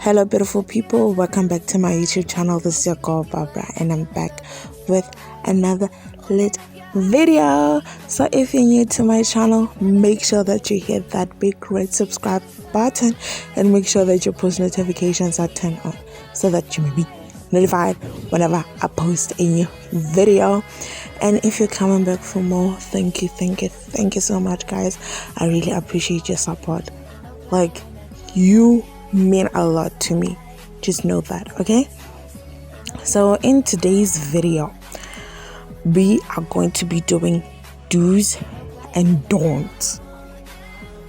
Hello beautiful people, welcome back to my YouTube channel. This is your girl Barbara and I'm back with another lit video. So if you're new to my channel, make sure that you hit that big red subscribe button and make sure that your post notifications are turned on so that you may be notified whenever I post a new video. And if you're coming back for more, thank you so much, guys. I really appreciate your support. Like, you mean a lot to me, just know that. Okay, so in today's video we are going to be doing do's and don'ts.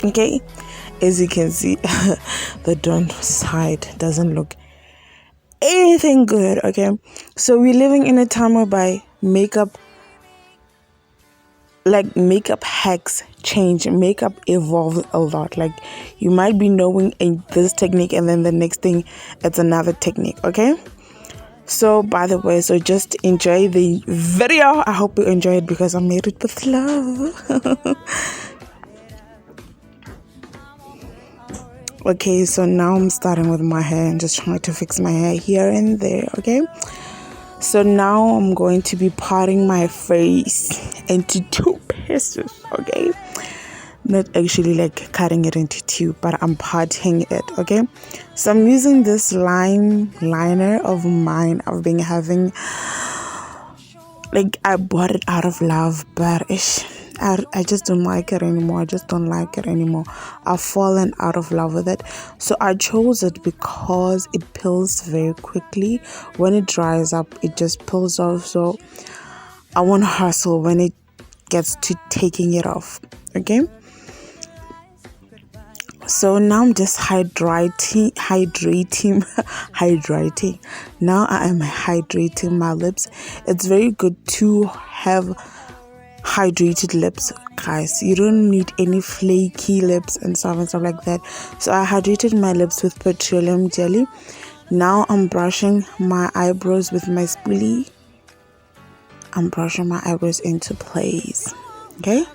Okay, as you can see, the don't side doesn't look anything good. Okay, so we're living in a time whereby makeup hacks change, makeup evolves a lot. Like, you might be knowing this technique and then the next thing it's another technique. Okay, so by the way, so just enjoy the video. I hope you enjoy it because I made it with love. Okay, so now I'm starting with my hair and just trying to fix my hair here and there. Okay, so now I'm going to be parting my face into two pieces. Okay, not actually like cutting it into two, but I'm parting it. Okay, so I'm using this liner of mine. I've been having, like, I bought it out of love, but I just don't like it anymore. I've fallen out of love with it. So I chose it because it peels very quickly. When it dries up, it just peels off. So I won't hustle when it gets to taking it off. Okay, so now I'm just hydrating. Now I am hydrating my lips. It's very good to have hydrated lips, guys. You don't need any flaky lips and stuff like that. So I hydrated my lips with petroleum jelly. Now I'm brushing my eyebrows with my spoolie. I'm brushing my eyebrows into place. Okay,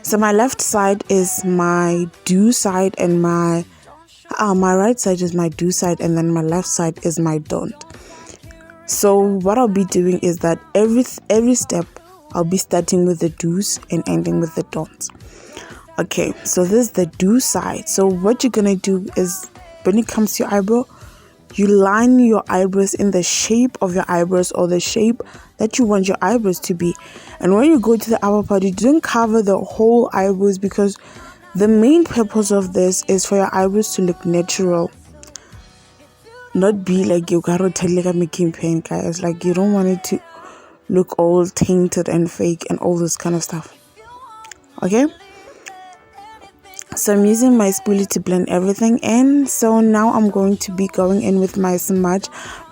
so my left side is my do side and my right side is my do side, and then my left side is my don't. So what I'll be doing is that every step I'll be starting with the do's and ending with the don'ts. Okay, so this is the do side. So what you're gonna do is, when it comes to your eyebrow, you line your eyebrows in the shape of your eyebrows, or the shape that you want your eyebrows to be. And when you go to the upper part, you don't cover the whole eyebrows, because the main purpose of this is for your eyebrows to look natural, not be like you got to tell like a making paint, guys. Like, you don't want it to look all tainted and fake and all this kind of stuff. Okay, so I'm using my spoolie to blend everything in. So now I'm going to be going in with my Smudge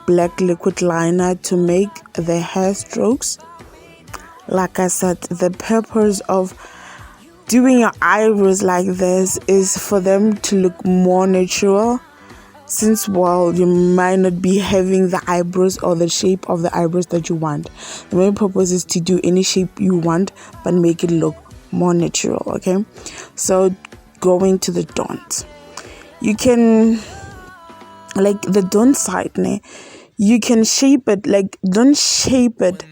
black liquid liner to make the hair strokes. Like I said, the purpose of doing your eyebrows like this is for them to look more natural, since, well, you might not be having the eyebrows or the shape of the eyebrows that you want. The main purpose is to do any shape you want but make it look more natural. Okay, so going to the don't, you can, like, the don't side, you can shape it. Like, don't shape it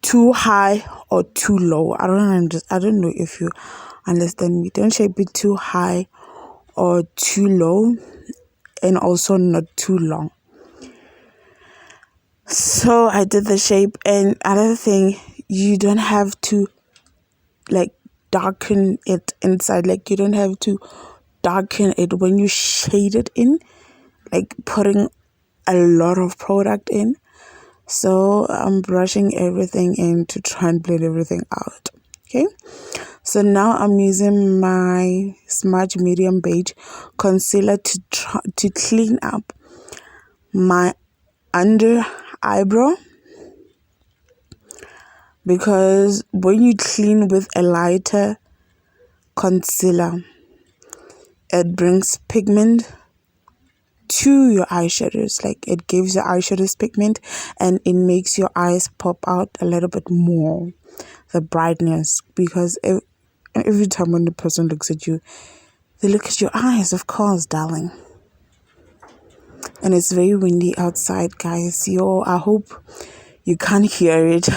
too high or too low. I don't know if you understand me. Don't shape it too high or too low, and also not too long. So I did the shape. And another thing, you don't have to like darken it inside. Like, you don't have to darken it when you shade it in, like putting a lot of product in. So I'm brushing everything in to try and blend everything out. Okay, so now I'm using my Smudge medium beige concealer to clean up my under eyebrow, because when you clean with a lighter concealer, it brings pigment to your eyeshadows. Like, it gives your eyeshadows pigment and it makes your eyes pop out a little bit more, the brightness, because every time when the person looks at you, They look at your eyes, of course, darling. And it's very windy outside, guys. I hope you can't hear it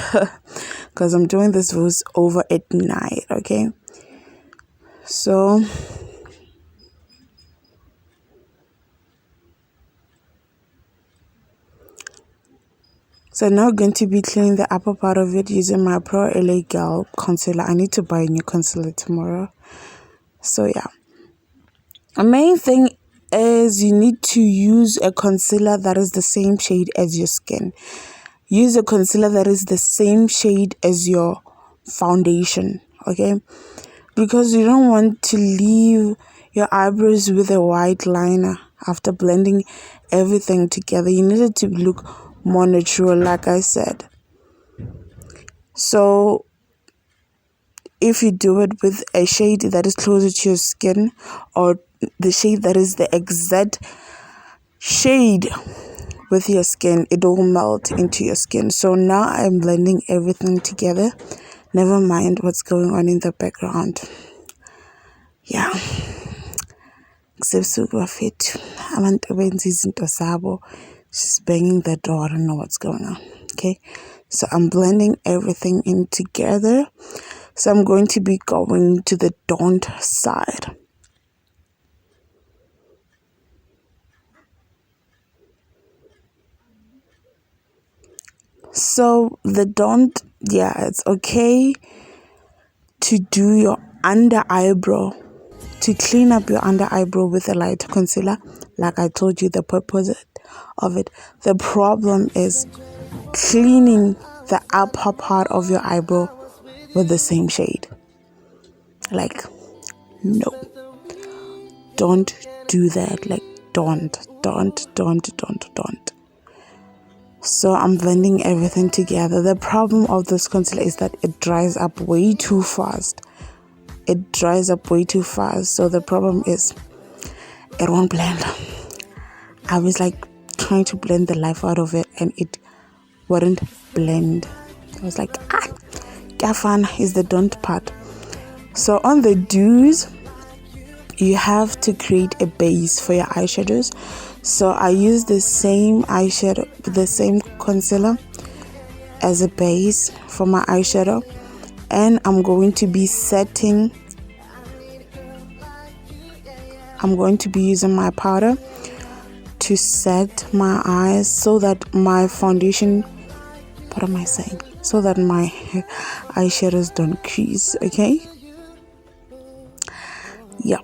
because I'm doing this voice over at night, okay? So now I'm going to be cleaning the upper part of it using my Pro LA Girl concealer. I need to buy a new concealer tomorrow. So yeah. The main thing is you need to use a concealer that is the same shade as your skin. Use a concealer that is the same shade as your foundation, okay? Because you don't want to leave your eyebrows with a white liner after blending everything together. You need it to look more natural, like I said. So if you do it with a shade that is closer to your skin, or the shade that is the exact shade with your skin, it will melt into your skin. So now I'm blending everything together. Never mind what's going on in the background. Yeah. She's banging the door. I don't know what's going on. Okay. So I'm blending everything in together. So I'm going to be going to the don't side. So the don't, it's okay to do your under eyebrow, to clean up your under eyebrow with a light concealer. Like I told you, the purpose of it. The problem is cleaning the upper part of your eyebrow with the same shade. Like, no. Don't do that. Like, don't. So I'm blending everything together. The problem of this concealer is that it dries up way too fast. So the problem is it won't blend. I was like trying to blend the life out of it and it wouldn't blend. I was like, Gafan is the don't part. So on the do's, you have to create a base for your eyeshadows. So I use the same eyeshadow, the same concealer as a base for my eyeshadow. And I'm going to be using my powder to set my eyes so that my foundation, so that my eyeshadows don't crease, okay? Yeah.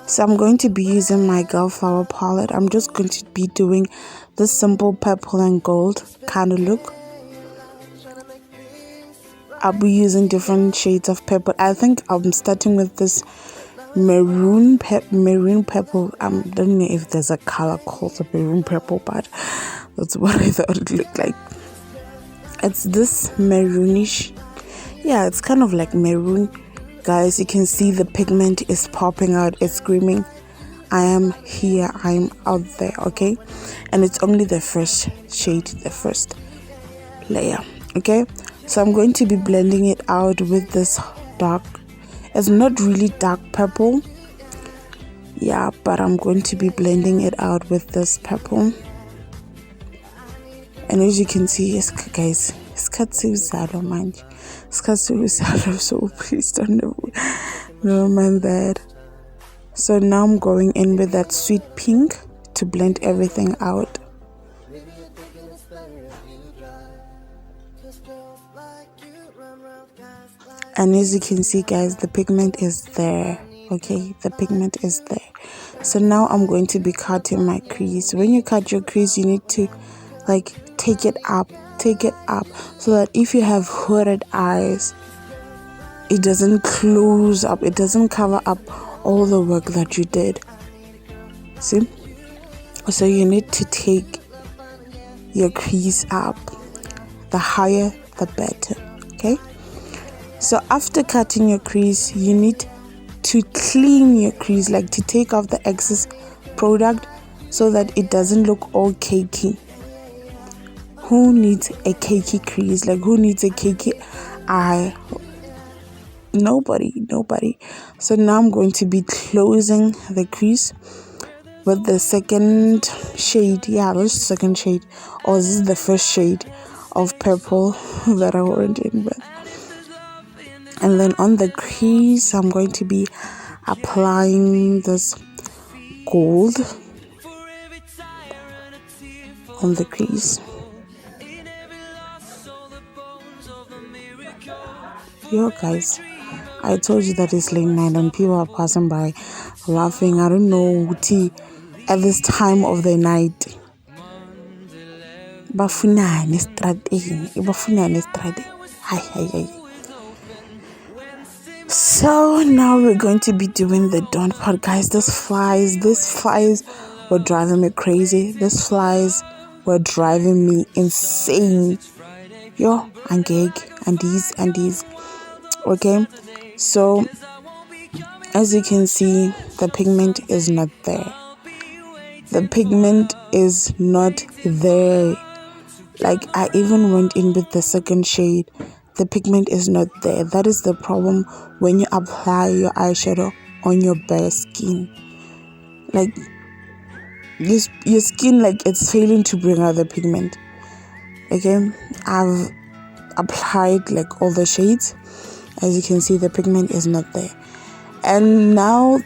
So I'm going to be using my Girl Flower palette. I'm just going to be doing this simple purple and gold kind of look. I'll be using different shades of purple. I think I'm starting with this maroon purple. I don't know if there's a color called a maroon purple, but that's what I thought it looked like. It's this maroonish. Yeah, it's kind of like maroon. Guys, you can see the pigment is popping out. It's screaming, I am here, I'm out there, okay? And it's only the first shade, the first layer, okay? So I'm going to be blending it out with this dark, it's not really dark purple, yeah, but I'm going to be blending it out with this purple. And as you can see, guys, it's cut so mind. So please don't never mind that. So now I'm going in with that sweet pink to blend everything out. And as you can see, guys, the pigment is there. Okay, the pigment is there. So now I'm going to be cutting my crease. When you cut your crease, you need to take it up so that if you have hooded eyes, it doesn't close up, it doesn't cover up all the work that you did. See? So you need to take your crease up. The higher, the better. Okay? So after cutting your crease, you need to clean your crease, to take off the excess product so that it doesn't look all cakey. Who needs a cakey crease? Who needs a cakey eye? Nobody. So now I'm going to be closing the crease with the second shade. Yeah, this is the second shade, or this is the first shade of purple that I went in with. And then on the crease, I'm going to be applying this gold on the crease. Yo guys, I told you that it's late night and people are passing by laughing. I don't know at this time of the night. Bafunane strade. Hi. So now we're going to be doing the dawn part, guys. These flies were driving me crazy. These flies were driving me insane. Yo, and gig and these. Okay, so as you can see, the pigment is not there. Like, I even went in with the second shade. The pigment is not there. That is the problem when you apply your eyeshadow on your bare skin. Like, your skin, like, it's failing to bring out the pigment. Okay, I've applied like all the shades. As you can see, the pigment is not there. And now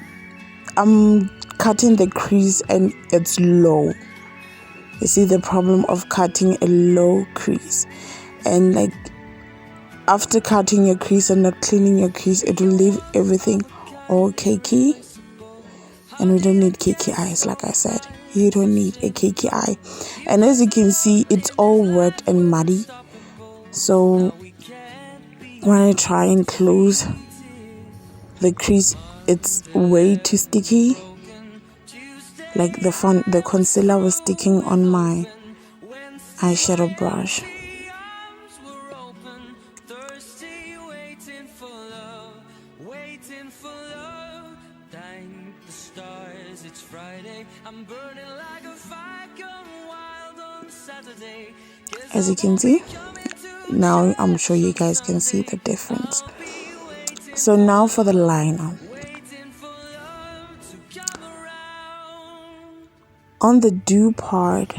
I'm cutting the crease and it's low. You see the problem of cutting a low crease. And like, after cutting your crease and not cleaning your crease, it will leave everything all cakey. And we don't need cakey eyes, like I said. You don't need a cakey eye. And as you can see, it's all wet and muddy. So when I try and close the crease, it's way too sticky. Like the concealer was sticking on my eyeshadow brush. As you can see, now I'm sure you guys can see the difference. So now for the liner. On the dew part,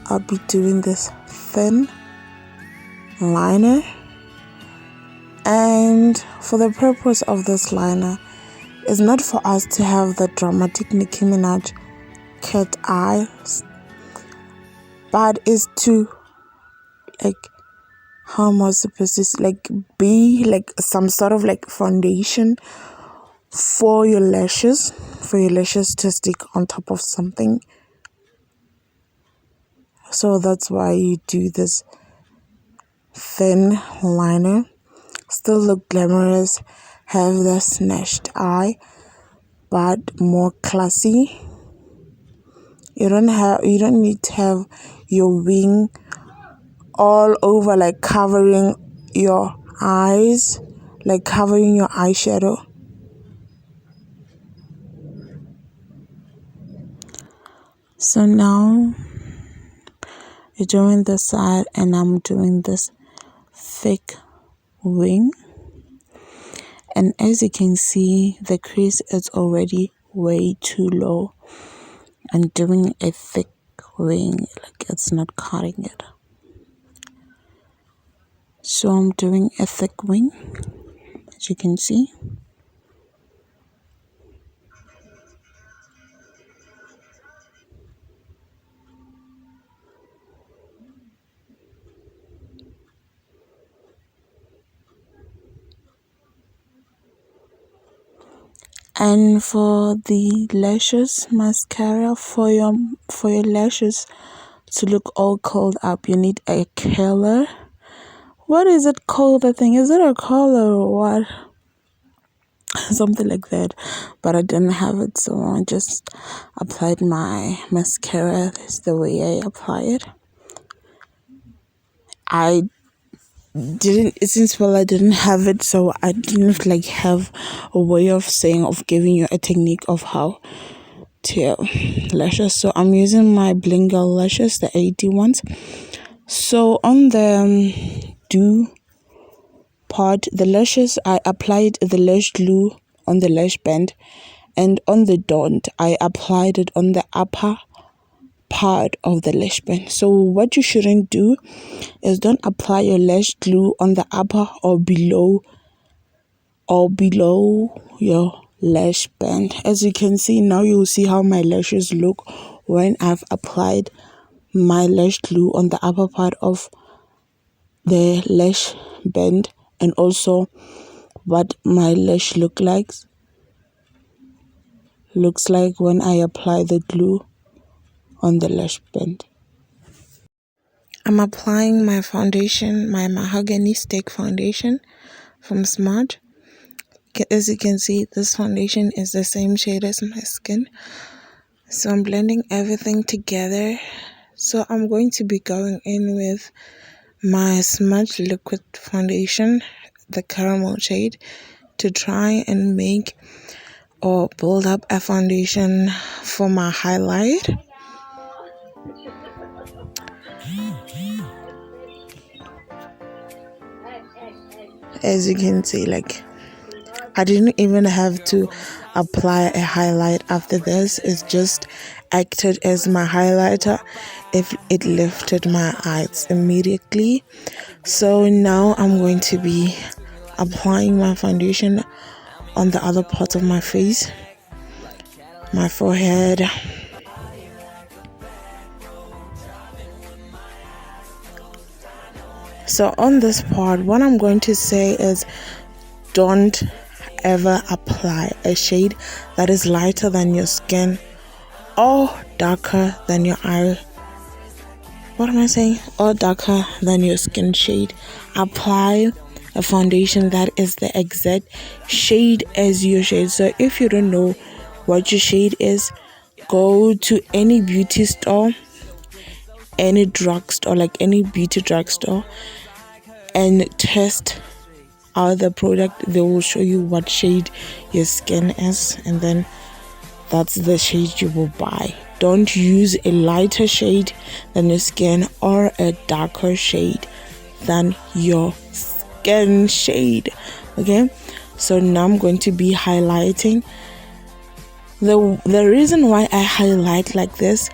I'll be doing this thin liner. And for the purpose of this liner, is not for us to have the dramatic Nicki Minaj cat eyes, but is to, like, how am I supposed to say, like, be like some sort of like foundation for your lashes to stick on top of something. So that's why you do this thin liner. Still look glamorous, have the snatched eye, but more classy. You don't need to have your wing all over, like covering your eyes, like covering your eyeshadow. So now you're doing this side and I'm doing this thick wing. And as you can see, the crease is already way too low. And doing a thick wing, like, it's not cutting it. So I'm doing a thick wing, as you can see. And for the lashes, mascara, for your lashes to look all curled up, you need a curler. What is it called, the thing? Is it a curler or what? Something like that. But I didn't have it, so I just applied my mascara. That's the way I apply it. I didn't have it, so I didn't like have a way of giving you a technique of how to lashes. So I'm using my Bling Girl lashes, the 80 ones. So on the dew part, the lashes, I applied the lash glue on the lash band, and on the dot, I applied it on the upper part of the lash band. So what you shouldn't do is don't apply your lash glue on the upper or below your lash band. As you can see now, you'll see how my lashes look when I've applied my lash glue on the upper part of the lash band, and also what my lash looks like when I apply the glue on the lash band. I'm applying my foundation, my mahogany stick foundation from Smart. As you can see, this foundation is the same shade as my skin. So I'm blending everything together. So I'm going to be going in with my Smudge liquid foundation, the caramel shade, to try and make or build up a foundation for my highlight. As you can see, like, I didn't even have to apply a highlight after this. It just acted as my highlighter. If it lifted my eyes immediately. So now I'm going to be applying my foundation on the other part of my face, my forehead. So on this part, what I'm going to say is, don't ever apply a shade that is lighter than your skin or darker than your eye. What am I saying? Or darker than your skin shade. Apply a foundation that is the exact shade as your shade. So if you don't know what your shade is, go to any beauty store, any drugstore, like any beauty drugstore, and test out the product. They will show you what shade your skin is, and then that's the shade you will buy. Don't use a lighter shade than your skin or a darker shade than your skin shade. Okay, so now I'm going to be highlighting. The reason why I highlight like this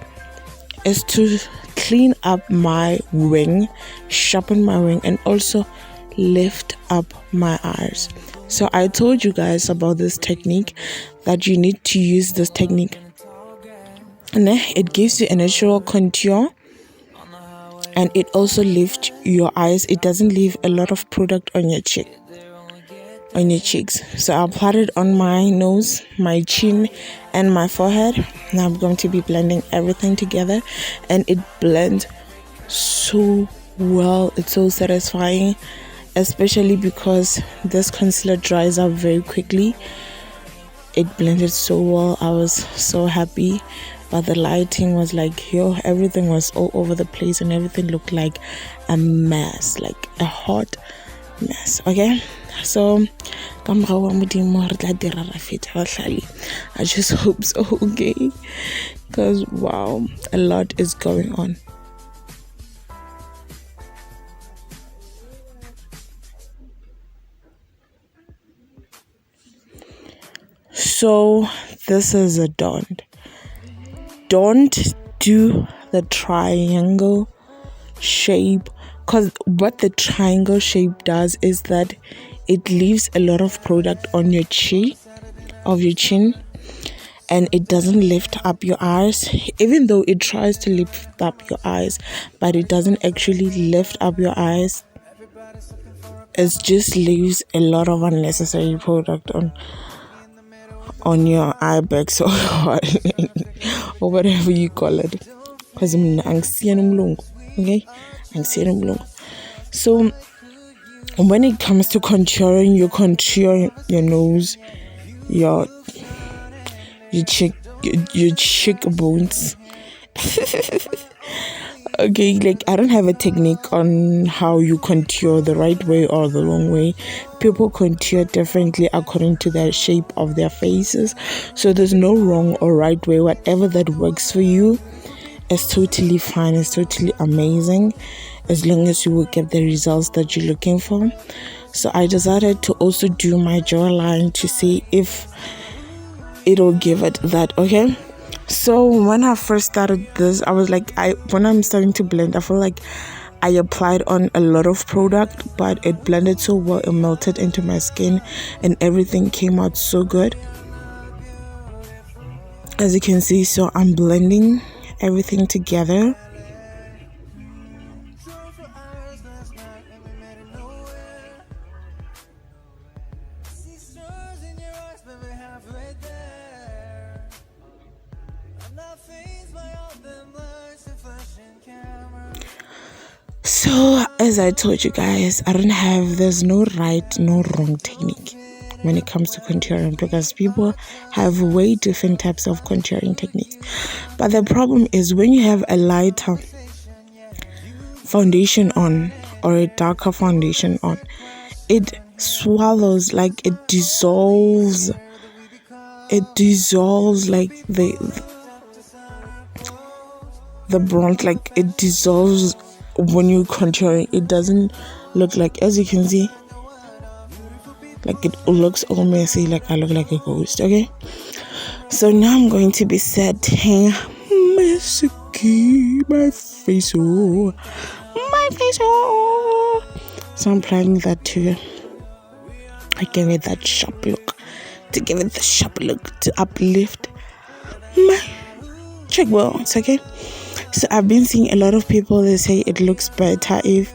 is to clean up my wing, sharpen my wing, and also lift up my eyes. So I told you guys about this technique, that you need to use this technique, and it gives you a natural contour, and it also lifts your eyes. It doesn't leave a lot of product on your cheeks. So I applied it on my nose, my chin, and my forehead. Now I'm going to be blending everything together, and it blends so well. It's so satisfying, especially because this concealer dries up very quickly. It blended so well. I was so happy, but the lighting was like, everything was all over the place, and everything looked like a mess, like a hot mess. Okay, so I just hope so. Okay, because wow, a lot is going on. So this is a don't do the triangle shape, because what the triangle shape does is that it leaves a lot of product on your chin, and it doesn't lift up your eyes. Even though it tries to lift up your eyes, but it doesn't actually lift up your eyes. It just leaves a lot of unnecessary product on your eye bags or whatever you call it. Because okay, so when it comes to contouring, you contour your nose, your cheekbones. Okay, like, I don't have a technique on how you contour the right way or the wrong way. People contour differently according to the shape of their faces. So there's no wrong or right way. Whatever that works for you is totally fine. It's totally amazing, as long as you will get the results that you're looking for. So I decided to also do my jawline to see if it'll give it that. Okay, so when I first started this, I was like, when I'm starting to blend, I feel like I applied on a lot of product, but it blended so well, it melted into my skin and everything came out so good, as you can see. So I'm blending everything together. So as I told you guys, there's no right, no wrong technique when it comes to contouring, because people have way different types of contouring techniques. But the problem is when you have a lighter foundation on or a darker foundation on, it swallows, like it dissolves like the bronze, like it dissolves when you're contouring. It doesn't look like, as you can see, like it looks all messy, like I look like a ghost. Okay, so now I'm going to be setting my face, so I'm applying that to give it that sharp look, to uplift my cheekbones. Okay, so I've been seeing a lot of people, they say it looks better if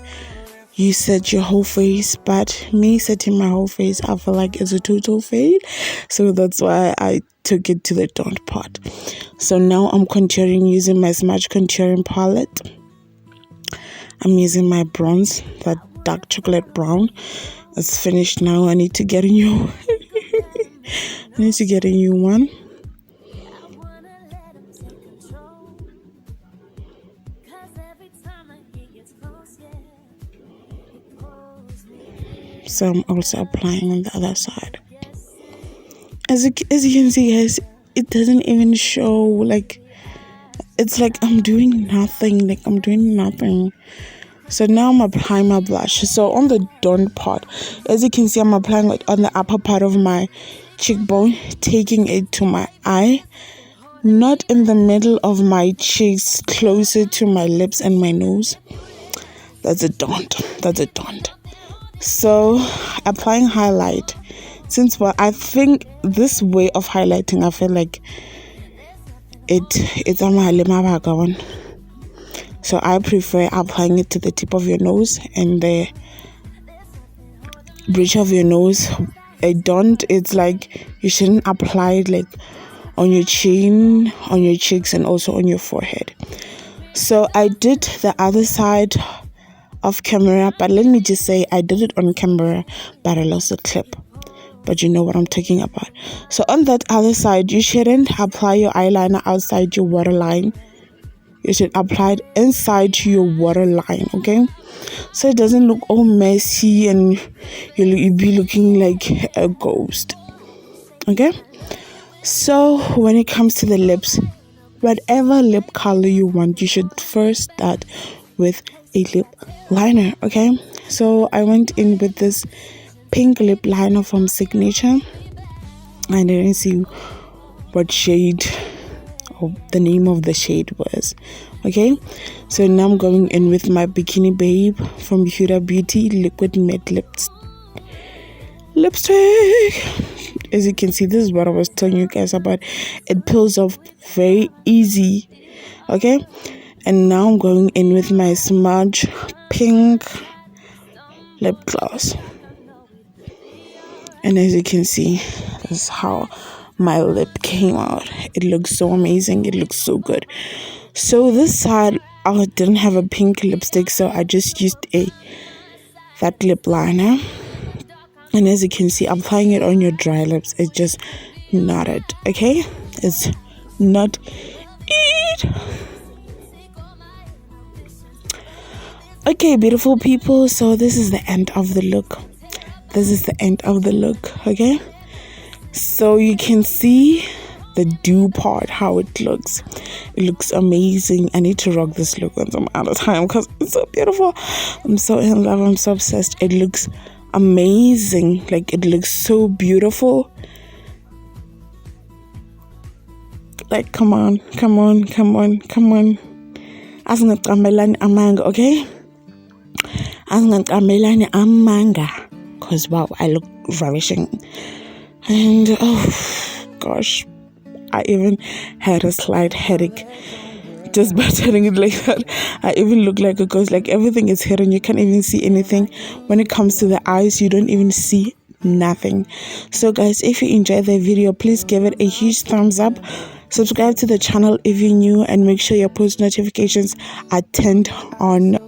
you set your whole face, but me setting my whole face, I feel like it's a total fail. So that's why I took it to the don't part. So now I'm contouring using my Smudge contouring palette. I'm using my bronze, that dark chocolate brown. It's finished now. I need to get a new one. So I'm also applying on the other side. As you can see, guys, it doesn't even show, like it's like I'm doing nothing. So now I'm applying my blush. So on the don't part, as you can see, I'm applying it on the upper part of my cheekbone, taking it to my eye, not in the middle of my cheeks, closer to my lips and my nose. That's a don't. So applying highlight, I think this way of highlighting, I feel like it's a one. So I prefer applying it to the tip of your nose and the bridge of your nose. It's like you shouldn't apply it like on your chin, on your cheeks, and also on your forehead. So I did the other side off camera, but let me just say I did it on camera, but I lost the clip. But you know what I'm talking about. So on that other side, you shouldn't apply your eyeliner outside your waterline. You should apply it inside your waterline, okay? So it doesn't look all messy and you'll be looking like a ghost, okay? So when it comes to the lips, whatever lip color you want, you should first start with a lip liner, okay? So I went in with this pink lip liner from Signature. I didn't see what shade or the name of the shade was, okay? So now I'm going in with my Bikini Babe from Huda Beauty liquid matte lipstick. As you can see, this is what I was telling you guys about. It peels off very easy, okay? And now I'm going in with my Smudge pink lip gloss. And as you can see, this is how my lip came out. It looks so amazing. It looks so good. So this side, I didn't have a pink lipstick, so I just used that lip liner. And as you can see, applying it on your dry lips, it's just not it, okay? It's not it. Okay, beautiful people, so this is the end of the look. Okay? So you can see the dew part, how it looks. It looks amazing. I need to rock this look on some other time because it's so beautiful. I'm so in love. I'm so obsessed. It looks amazing. Like, it looks so beautiful. Like, come on. Asingaqamelani amanga, okay? Asingaqamelani amanga. Because, wow, I look ravishing. And, oh, gosh, I even had a slight headache just by telling it like that. I even look like a ghost. Like, everything is hidden. You can't even see anything. When it comes to the eyes, you don't even see nothing. So, guys, if you enjoyed the video, please give it a huge thumbs up. Subscribe to the channel if you're new, and make sure your post notifications are turned on.